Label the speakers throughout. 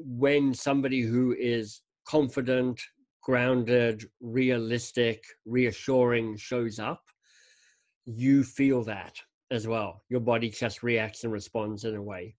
Speaker 1: when somebody who is confident, grounded, realistic, reassuring shows up, you feel that as well. Your body just reacts and responds in a way.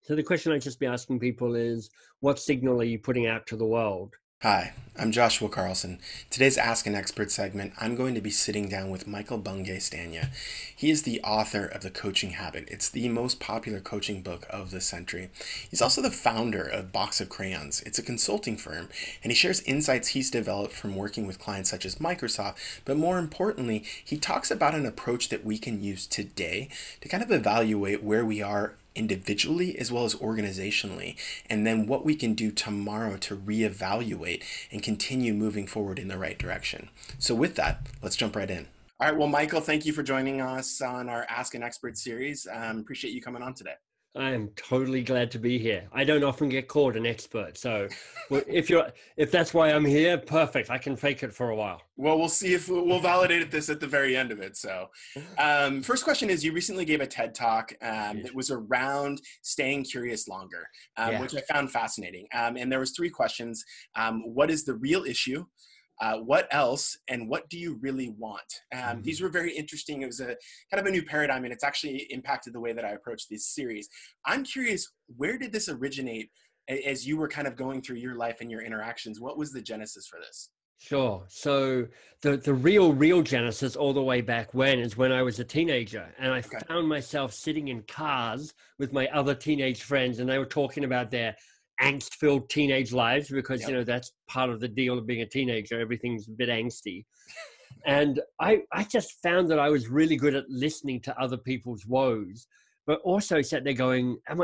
Speaker 1: So the question I'd just be asking people is, what signal are you putting out to the world?
Speaker 2: Hi, I'm Joshua Carlson. Today's Ask an Expert segment, I'm going to be sitting down with Michael Bungay Stanier. He is the author of The Coaching Habit. It's the most popular coaching book of the century. He's also the founder of Box of Crayons. It's a consulting firm, and he shares insights he's developed from working with clients such as Microsoft. But more importantly, he talks about an approach that we can use today to kind of evaluate where we are individually as well as organizationally, and then what we can do tomorrow to reevaluate and continue moving forward in the right direction. So with that, let's jump right in. All right, well, Michael, thank you for joining us on our Ask an Expert series. Appreciate you coming on today.
Speaker 1: I am totally glad to be here. I don't often get called an expert, so if that's why I'm here, perfect. I can fake it for a while.
Speaker 2: Well, we'll see if we'll validate this at the very end of it. So, first question is: you recently gave a TED talk that was around staying curious longer, which I found fascinating. And there was 3 questions: what is the real issue? What else, and what do you really want? These were very interesting. It was a kind of a new paradigm, and it's actually impacted the way that I approach this series. I'm curious, where did this originate as you were kind of going through your life and your interactions? What was the genesis for this?
Speaker 1: Sure. So the real genesis all the way back when is when I was a teenager, and I found myself sitting in cars with my other teenage friends, and they were talking about their angst-filled teenage lives because, you know, that's part of the deal of being a teenager. Everything's a bit angsty. And I just found that I was really good at listening to other people's woes, but also sat there going, am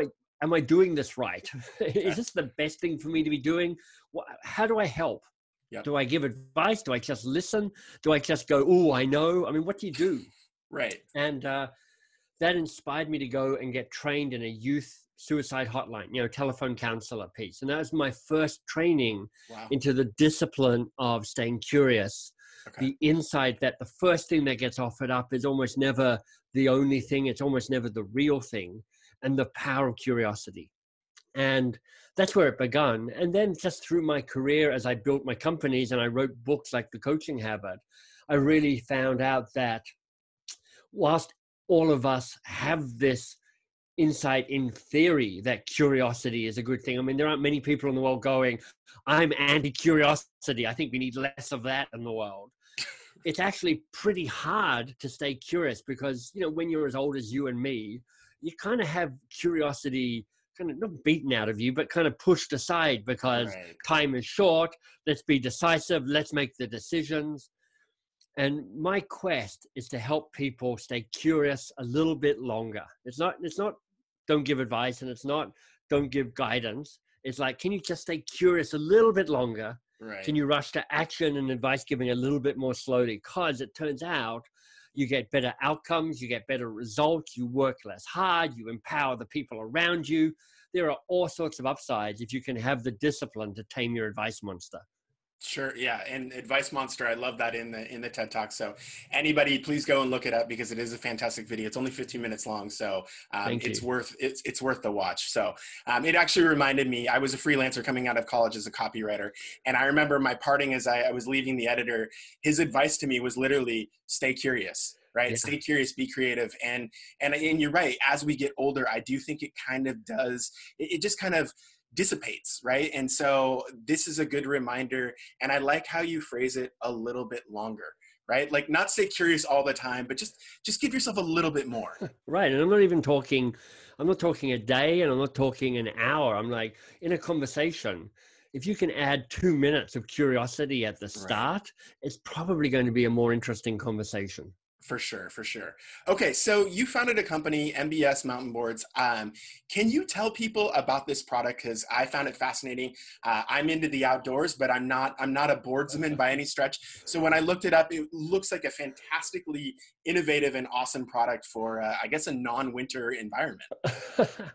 Speaker 1: I doing this right? Is this the best thing for me to be doing? How do I help? Do I give advice? Do I just listen? Do I just go, oh, I know? I mean, what do you do?
Speaker 2: Right.
Speaker 1: And that inspired me to go and get trained in a youth suicide hotline, telephone counselor piece. And that was my first training into the discipline of staying curious. The insight that the first thing that gets offered up is almost never the only thing. It's almost never the real thing. And the power of curiosity. And that's where it began. And then just through my career, as I built my companies and I wrote books like The Coaching Habit, I really found out that whilst all of us have this insight in theory that curiosity is a good thing. I mean, there aren't many people in the world going, I'm anti-curiosity. I think we need less of that in the world. It's actually pretty hard to stay curious because, when you're as old as you and me, you kind of have curiosity kind of not beaten out of you, but kind of pushed aside because time is short. Let's be decisive. Let's make the decisions. And my quest is to help people stay curious a little bit longer. It's not don't give advice, and it's not don't give guidance. It's like, can you just stay curious a little bit longer? Can you rush to action and advice giving a little bit more slowly? Because it turns out you get better outcomes, you get better results, you work less hard, you empower the people around you. There are all sorts of upsides if you can have the discipline to tame your advice monster.
Speaker 2: Sure. Yeah. And Advice Monster, I love that in the TED Talk. So anybody, please go and look it up because it is a fantastic video. It's only 15 minutes long. So it's worth the watch. So it actually reminded me, I was a freelancer coming out of college as a copywriter. And I remember my parting as I was leaving the editor, his advice to me was literally stay curious. Right. Yeah. Stay curious, be creative. And you're right. As we get older, I do think it kind of does. It just kind of dissipates, right? And so this is a good reminder, and I like how you phrase it, a little bit longer, right? Like, not stay curious all the time, but just give yourself a little bit more.
Speaker 1: Right. And I'm not talking a day, and I'm not talking an hour. I'm like, in a conversation, if you can add 2 minutes of curiosity at the start, it's probably going to be a more interesting conversation.
Speaker 2: For sure. Okay, so you founded a company, MBS Mountain Boards. Can you tell people about this product? Because I found it fascinating. I'm into the outdoors, but I'm not a boardsman by any stretch. So when I looked it up, it looks like a fantastically innovative and awesome product for, I guess, a non-winter environment.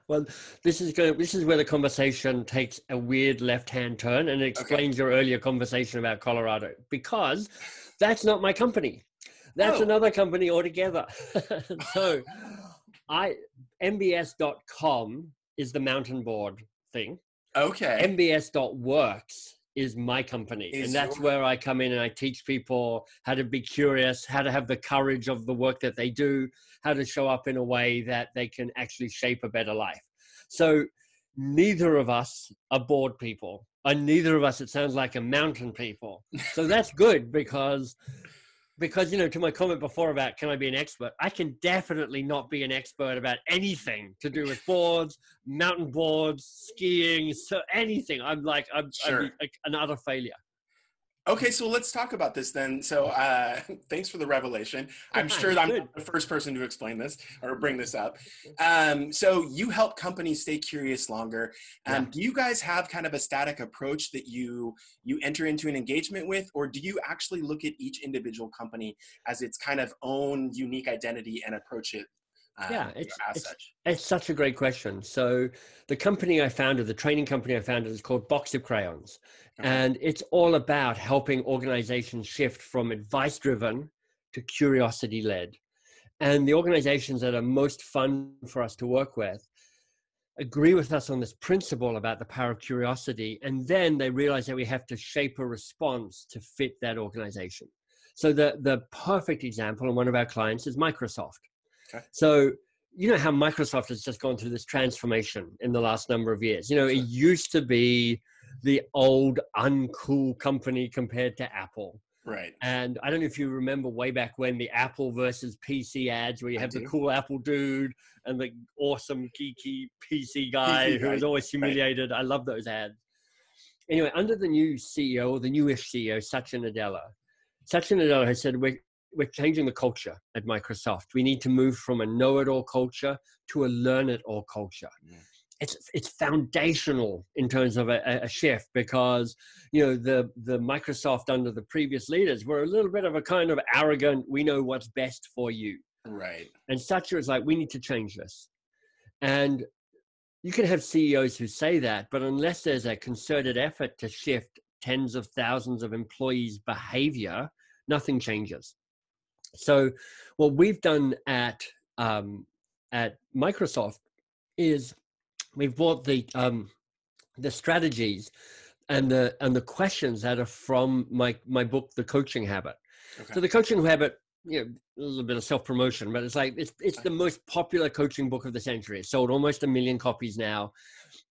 Speaker 1: Well, this is where the conversation takes a weird left-hand turn, and it explains your earlier conversation about Colorado, because that's not my company. That's another company altogether. So MBS.com is the mountain board thing.
Speaker 2: Okay.
Speaker 1: MBS.works is my company. And that's where I come in and I teach people how to be curious, how to have the courage of the work that they do, how to show up in a way that they can actually shape a better life. So neither of us are bored people, and neither of us, it sounds like, a mountain people. So that's good because, to my comment before about can I be an expert, I can definitely not be an expert about anything to do with boards, mountain boards, skiing, so anything. I'm
Speaker 2: Sure.
Speaker 1: an utter failure.
Speaker 2: Okay, so let's talk about this then. So thanks for the revelation. I'm sure I'm not the first person to explain this or bring this up. So you help companies stay curious longer. Do you guys have kind of a static approach that you enter into an engagement with, or do you actually look at each individual company as its kind of own unique identity and approach it?
Speaker 1: It's such a great question. So the company I founded, the training company I founded, is called Box of Crayons. Okay. And it's all about helping organizations shift from advice-driven to curiosity-led. And the organizations that are most fun for us to work with agree with us on this principle about the power of curiosity. And then they realize that we have to shape a response to fit that organization. So the perfect example, and one of our clients, is Microsoft. Okay. So, you know how Microsoft has just gone through this transformation in the last number of years. It used to be the old uncool company compared to Apple.
Speaker 2: Right.
Speaker 1: And I don't know if you remember way back when the Apple versus PC ads, where you have the cool Apple dude and the awesome geeky PC guy who was always humiliated. Right. I love those ads. Anyway, under the new CEO, or the newish CEO, Satya Nadella has said, we're changing the culture at Microsoft. We need to move from a know-it-all culture to a learn-it-all culture. Yeah. It's foundational in terms of a shift, because the Microsoft under the previous leaders were a little bit of a kind of arrogant, we know what's best for you.
Speaker 2: Right.
Speaker 1: And Satya is like, we need to change this. And you can have CEOs who say that, but unless there's a concerted effort to shift tens of thousands of employees' behavior, nothing changes. So what we've done at Microsoft is we've brought the strategies and the questions that are from my book, The Coaching Habit. Okay. So The Coaching Habit, a little bit of self-promotion, but it's the most popular coaching book of the century. It's sold almost 1 million copies now.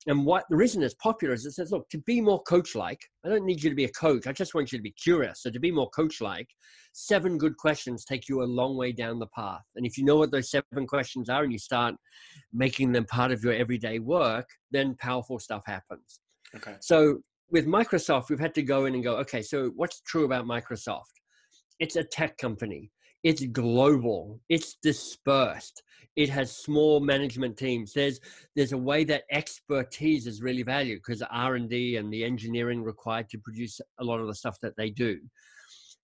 Speaker 1: And the reason it's popular is it says, look, to be more coach-like, I don't need you to be a coach. I just want you to be curious. So to be more coach-like, 7 good questions take you a long way down the path. And if you know what those 7 questions are and you start making them part of your everyday work, then powerful stuff happens. Okay. So with Microsoft, we've had to go in and go, okay, so what's true about Microsoft? It's a tech company. It's global. It's dispersed. It has small management teams. There's a way that expertise is really valued, because R&D and the engineering required to produce a lot of the stuff that they do.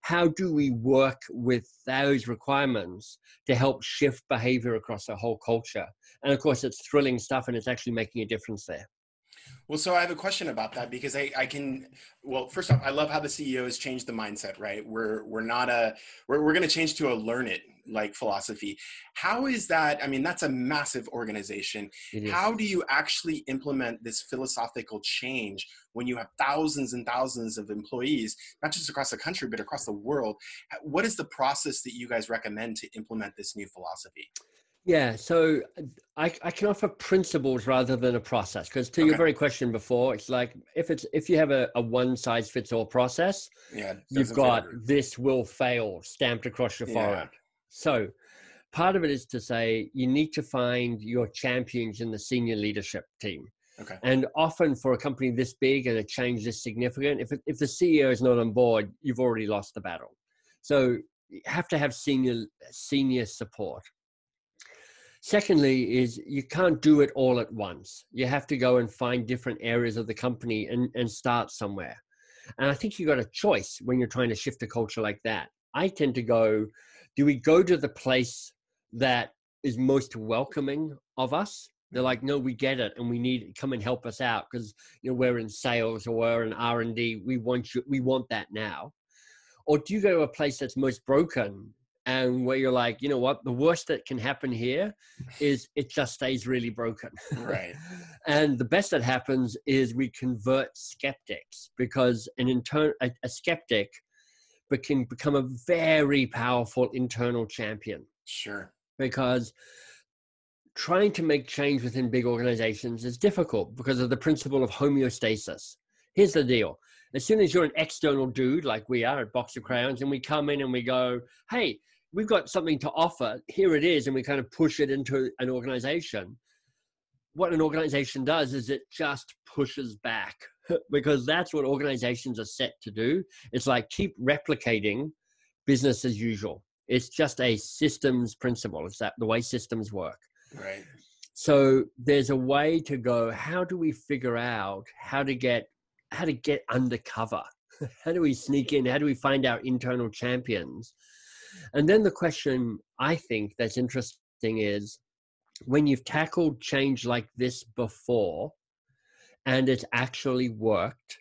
Speaker 1: How do we work with those requirements to help shift behavior across the whole culture? And of course, it's thrilling stuff, and it's actually making a difference there.
Speaker 2: Well, so I have a question about that, because first off, I love how the CEO has changed the mindset, right? We're going to change to a learn it like philosophy. How is that? I mean, that's a massive organization. How do you actually implement this philosophical change when you have thousands and thousands of employees, not just across the country, but across the world? What is the process that you guys recommend to implement this new philosophy?
Speaker 1: Yeah, so I can offer principles rather than a process, because to your very question before, it's like if you have a one size fits all process, you've got this will fail stamped across your forehead. So part of it is to say you need to find your champions in the senior leadership team. Okay. And often for a company this big and a change this significant, if the CEO is not on board, you've already lost the battle. So you have to have senior support. Secondly is you can't do it all at once. You have to go and find different areas of the company and start somewhere. And I think you got a choice when you're trying to shift a culture like that. I tend to go, do we go to the place that is most welcoming of us? They're like, no, we get it, and we need come and help us out because we're in sales or we're in R&D. We want that now. Or do you go to a place that's most broken and where you're like, you know what, the worst that can happen here is it just stays really broken.
Speaker 2: Right.
Speaker 1: And the best that happens is we convert skeptics, because a skeptic can become a very powerful internal champion.
Speaker 2: Sure.
Speaker 1: Because trying to make change within big organizations is difficult because of the principle of homeostasis. Here's the deal. As soon as you're an external dude like we are at Box of Crayons, and we come in and we go, hey, we've got something to offer, here it is, and we kind of push it into an organization, what an organization does is it just pushes back, because that's what organizations are set to do. It's like, keep replicating business as usual. It's just a systems principle. It's that the way systems work.
Speaker 2: Right.
Speaker 1: So there's a way to go, how do we figure out how to get undercover? How do we sneak in? How do we find our internal champions? And then the question I think that's interesting is, when you've tackled change like this before and it's actually worked,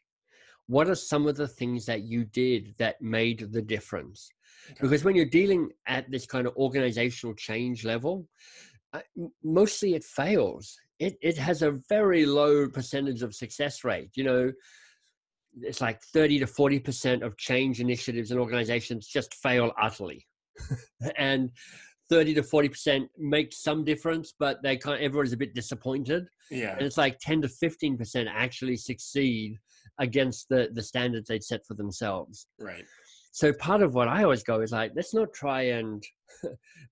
Speaker 1: what are some of the things that you did that made the difference? Okay. Because when you're dealing at this kind of organizational change level, mostly it fails. It has a very low percentage of success rate. You know, it's like 30 to 40% of change initiatives and organizations just fail utterly. And 30 to 40% make some difference, but everybody's a bit disappointed.
Speaker 2: Yeah.
Speaker 1: And it's like 10 to 15% actually succeed against the standards they'd set for themselves.
Speaker 2: Right.
Speaker 1: So part of what I always go is like, let's not try and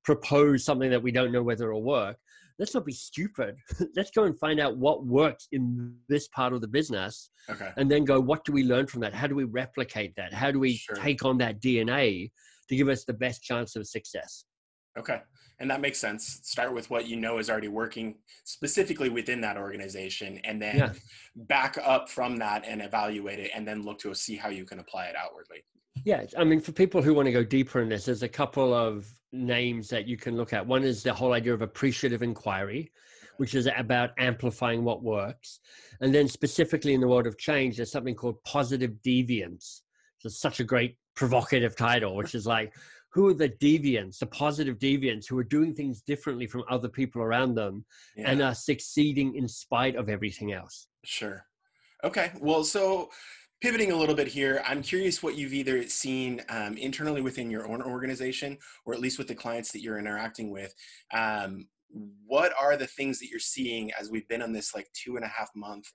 Speaker 1: propose something that we don't know whether it'll work. Let's not be stupid. Let's go and find out what works in this part of the business.
Speaker 2: Okay.
Speaker 1: And then go, what do we learn from that? How do we replicate that? How do we take on that DNA to give us the best chance of success?
Speaker 2: Okay. And that makes sense. Start with what you know is already working specifically within that organization, and then back up from that and evaluate it, and then look to see how you can apply it outwardly.
Speaker 1: Yeah. I mean, for people who want to go deeper in this, there's a couple of names that you can look at. One is the whole idea of appreciative inquiry, which is about amplifying what works. And then specifically in the world of change, there's something called positive deviance. So it's such a great provocative title, which is like, who are the deviants, the positive deviants who are doing things differently from other people around them and are succeeding in spite of everything else?
Speaker 2: Sure. Okay. Well, so pivoting a little bit here, I'm curious what you've either seen internally within your own organization, or at least with the clients that you're interacting with. What are the things that you're seeing as we've been on this like 2.5 month,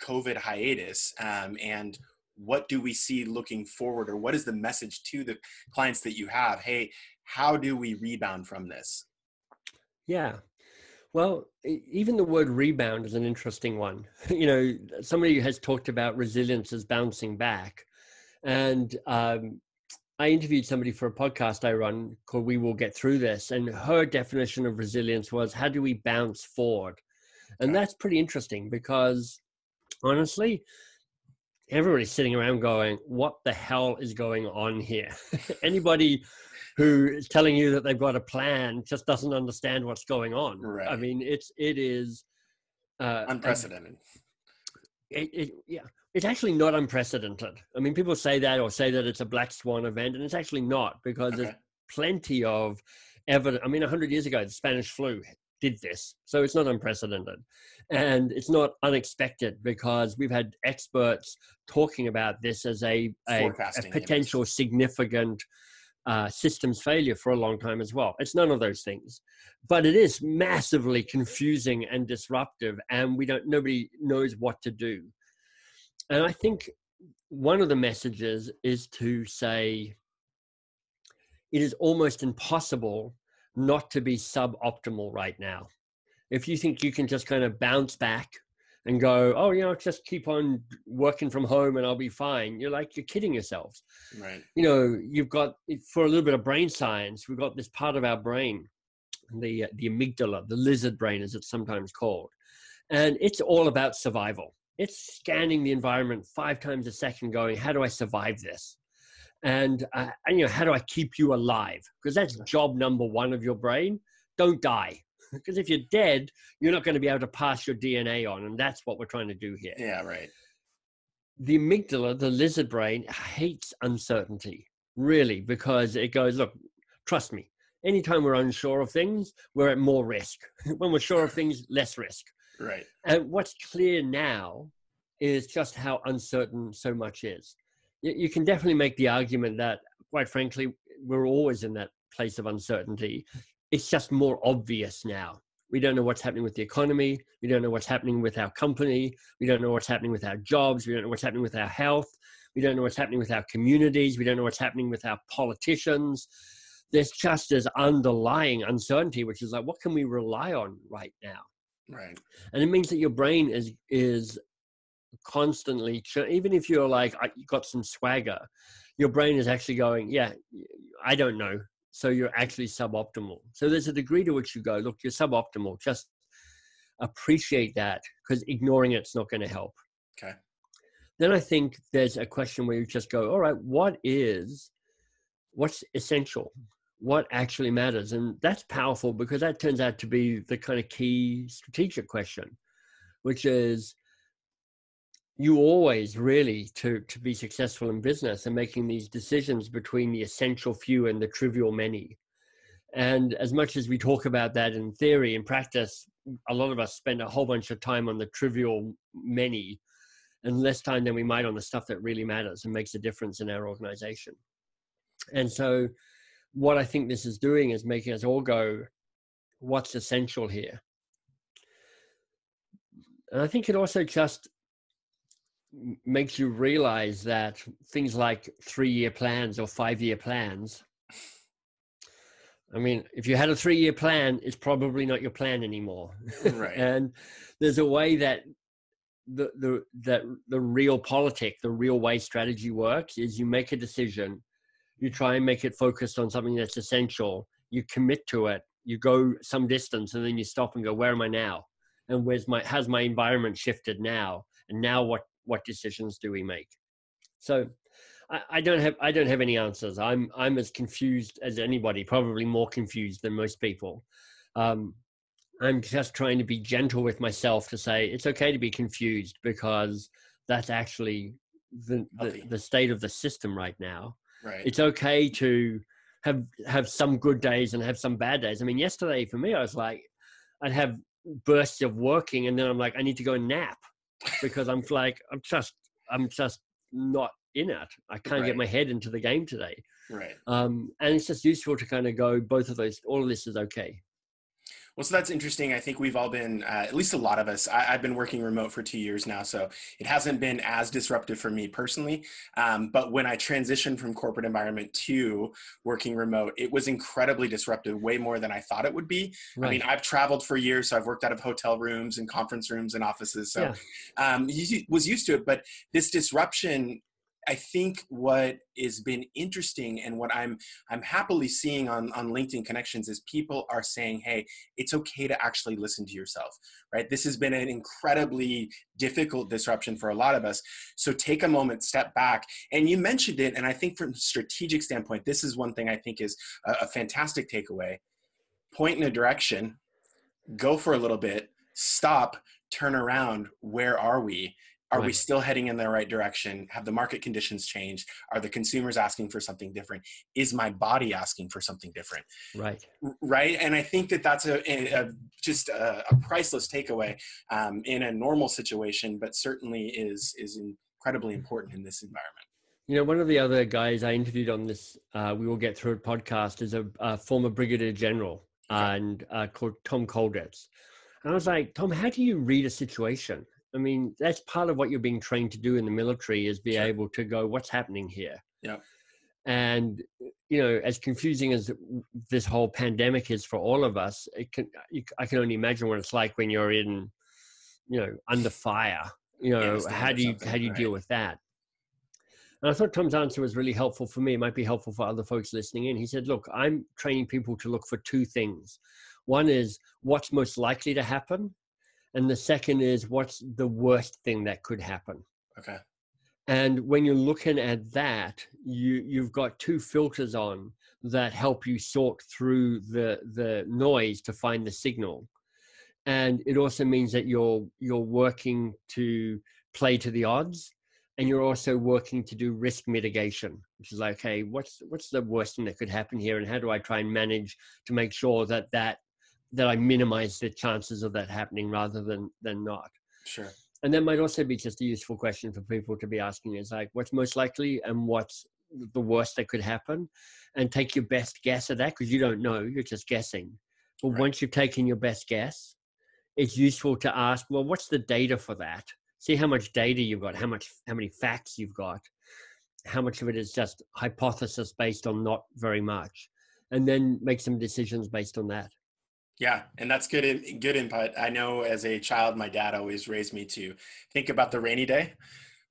Speaker 2: COVID hiatus, and what do we see looking forward, or what is the message to the clients that you have? Hey, how do we rebound from this?
Speaker 1: Yeah. Well, even the word rebound is an interesting one. Somebody has talked about resilience as bouncing back. And I interviewed somebody for a podcast I run called We Will Get Through This. And her definition of resilience was, how do we bounce forward? And that's pretty interesting, because honestly, everybody's sitting around going, what the hell is going on here? Anybody who is telling you that they've got a plan just doesn't understand what's going on.
Speaker 2: Right.
Speaker 1: I mean, it is
Speaker 2: unprecedented.
Speaker 1: It's actually not unprecedented. I mean, people say that, or say that it's a black swan event, and it's actually not, because there's plenty of evidence. I mean, 100 years ago, the Spanish flu did this. So it's not unprecedented. And it's not unexpected, because we've had experts talking about this as a potential significant systems failure for a long time as well. It's none of those things, but it is massively confusing and disruptive, and nobody knows what to do. And I think one of the messages is to say it is almost impossible not to be suboptimal right now. If you think you can just kind of bounce back and go, just keep on working from home and I'll be fine, you're kidding yourselves.
Speaker 2: Right.
Speaker 1: You've got, for a little bit of brain science, we've got this part of our brain, the amygdala, the lizard brain as it's sometimes called. And it's all about survival. It's scanning the environment 5 times a second going, how do I survive this? And how do I keep you alive? Because that's job number 1 of your brain. Don't die. Because if you're dead, you're not going to be able to pass your DNA on. And that's what we're trying to do here.
Speaker 2: Yeah, right.
Speaker 1: The amygdala, the lizard brain, hates uncertainty, really, because it goes, look, Trust me. Anytime we're unsure of things, we're at more risk. When we're sure of things, less risk.
Speaker 2: Right.
Speaker 1: And what's clear now is just how uncertain so much is. You can definitely make the argument that, quite frankly, we're always in that place of uncertainty. It's just more obvious now. We don't know what's happening with the economy. We don't know what's happening with our company. We don't know what's happening with our jobs. We don't know what's happening with our health. We don't know what's happening with our communities. We don't know what's happening with our politicians. There's just this underlying uncertainty, which is like, what can we rely on right now?
Speaker 2: Right.
Speaker 1: And it means that your brain is constantly, even if you're like, you got some swagger, your brain is actually going, yeah, I don't know. So you're actually suboptimal. So there's a degree to which you go, look, you're suboptimal. Just appreciate that, because ignoring it's not going to help.
Speaker 2: Okay.
Speaker 1: Then I think there's a question where you just go, all right, what's essential? What actually matters? And that's powerful, because that turns out to be the kind of key strategic question, which is, you always really, to be successful in business, are making these decisions between the essential few and the trivial many. And as much as we talk about that in theory, in practice, a lot of us spend a whole bunch of time on the trivial many and less time than we might on the stuff that really matters and makes a difference in our organization. And so what I think this is doing is making us all go, what's essential here? And I think it also just makes you realize that things like 3-year plans or 5-year plans, I mean, if you had a 3-year plan, it's probably not your plan anymore.
Speaker 2: Right.
Speaker 1: And there's a way that the real politic, the real way strategy works is you make a decision, you try and make it focused on something that's essential, you commit to it, you go some distance, and then you stop and go, where am I now? And has my environment shifted now? And now what decisions do we make? So I don't have any answers. I'm as confused as anybody, probably more confused than most people. I'm just trying to be gentle with myself to say it's okay to be confused, because that's actually the state of the system right now.
Speaker 2: Right.
Speaker 1: It's okay to have some good days and have some bad days. I mean, yesterday for me, I was like, I'd have bursts of working, and then I'm like, I need to go nap, because I'm just not in it. I can't get my head into the game today.
Speaker 2: Right.
Speaker 1: And it's just useful to kind of go, both of those, all of this is okay.
Speaker 2: Well, so that's interesting. I think we've all been, at least a lot of us, I've been working remote for 2 years now, so it hasn't been as disruptive for me personally. But when I transitioned from corporate environment to working remote, it was incredibly disruptive, way more than I thought it would be. Right. I mean, I've traveled for years, so I've worked out of hotel rooms and conference rooms and offices, so was used to it. But this disruption, I think what has been interesting, and what I'm happily seeing on LinkedIn Connections, is people are saying, hey, it's okay to actually listen to yourself, right? This has been an incredibly difficult disruption for a lot of us. So take a moment, step back. And you mentioned it, and I think from a strategic standpoint, this is one thing I think is a fantastic takeaway. Point in a direction, go for a little bit, stop, turn around. Where are we? Are we still heading in the right direction? Have the market conditions changed? Are the consumers asking for something different? Is my body asking for something different?
Speaker 1: Right.
Speaker 2: Right. And I think that that's just a priceless takeaway in a normal situation, but certainly is incredibly important in this environment.
Speaker 1: You know, one of the other guys I interviewed on this We Will Get Through It podcast is a former brigadier general and called Tom Colditz. And I was like, Tom, how do you read a situation? I mean, that's part of what you're being trained to do in the military, is be able to go, what's happening here?
Speaker 2: Yeah.
Speaker 1: And, you know, as confusing as this whole pandemic is for all of us, I can only imagine what it's like when you're in, you know, under fire. You know, how do you deal with that? And I thought Tom's answer was really helpful for me. It might be helpful for other folks listening in. He said, look, I'm training people to look for 2 things. One is what's most likely to happen. And the second is, what's the worst thing that could happen?
Speaker 2: Okay.
Speaker 1: And when you're looking at that, you've got 2 filters on that help you sort through the noise to find the signal. And it also means that you're working to play to the odds. and you're also working to do risk mitigation, which is like, hey, what's the worst thing that could happen here, and how do I try and manage to make sure that I minimize the chances of that happening rather than not.
Speaker 2: Sure.
Speaker 1: And that might also be just a useful question for people to be asking, is like, what's most likely and what's the worst that could happen, and take your best guess at that, because you don't know, you're just guessing. But once you've taken your best guess, it's useful to ask, well, what's the data for that? See how much data you've got, how many facts you've got, how much of it is just hypothesis based on not very much, and then make some decisions based on that.
Speaker 2: Yeah, and that's good input. I know as a child, my dad always raised me to think about the rainy day,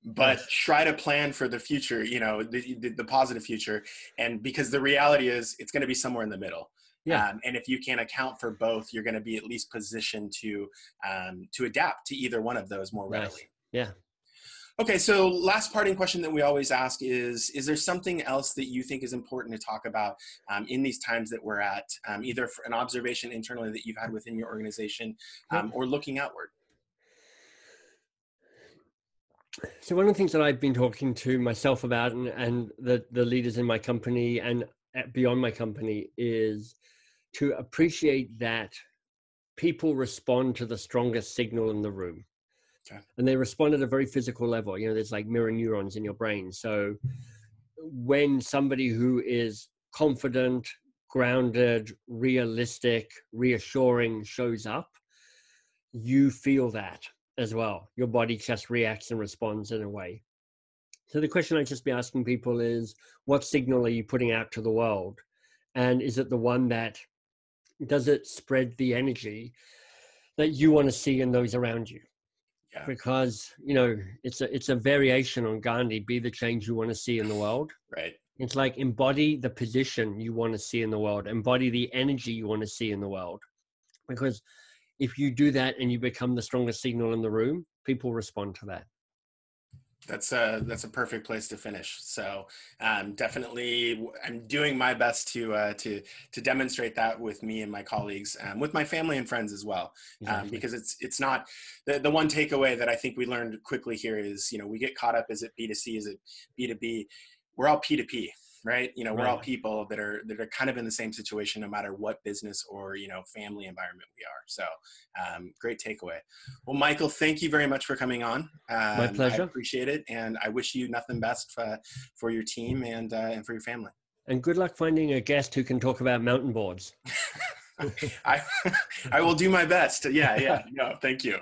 Speaker 2: but try to plan for the future, the positive future. And because the reality is it's going to be somewhere in the middle. Yeah. And if you can account for both, you're going to be at least positioned to adapt to either one of those more readily.
Speaker 1: Yeah.
Speaker 2: Okay, so last parting question that we always ask is there something else that you think is important to talk about in these times that we're at, either for an observation internally that you've had within your organization, or looking outward?
Speaker 1: So one of the things that I've been talking to myself about and the leaders in my company and beyond my company is to appreciate that people respond to the strongest signal in the room. Okay. And they respond at a very physical level. There's like mirror neurons in your brain. So when somebody who is confident, grounded, realistic, reassuring shows up, you feel that as well. Your body just reacts and responds in a way. So the question I'd just be asking people is, what signal are you putting out to the world? And is it the one that, does it spread the energy that you want to see in those around you? Yeah. Because, it's a variation on Gandhi, be the change you want to see in the world.
Speaker 2: Right.
Speaker 1: It's like embody the position you want to see in the world, embody the energy you want to see in the world. Because if you do that and you become the strongest signal in the room, people respond to that.
Speaker 2: That's a perfect place to finish. So definitely, I'm doing my best to demonstrate that with me and my colleagues, with my family and friends as well. Exactly. Because it's not the one takeaway that I think we learned quickly here is, we get caught up, is it B2C, is it B2B? We're all P2P, right? We're all people that are kind of in the same situation, no matter what business or, family environment we are. So great takeaway. Well, Michael, thank you very much for coming on.
Speaker 1: My pleasure.
Speaker 2: I appreciate it. And I wish you nothing best for your team and for your family.
Speaker 1: And good luck finding a guest who can talk about mountain boards.
Speaker 2: I will do my best. Yeah. No, thank you.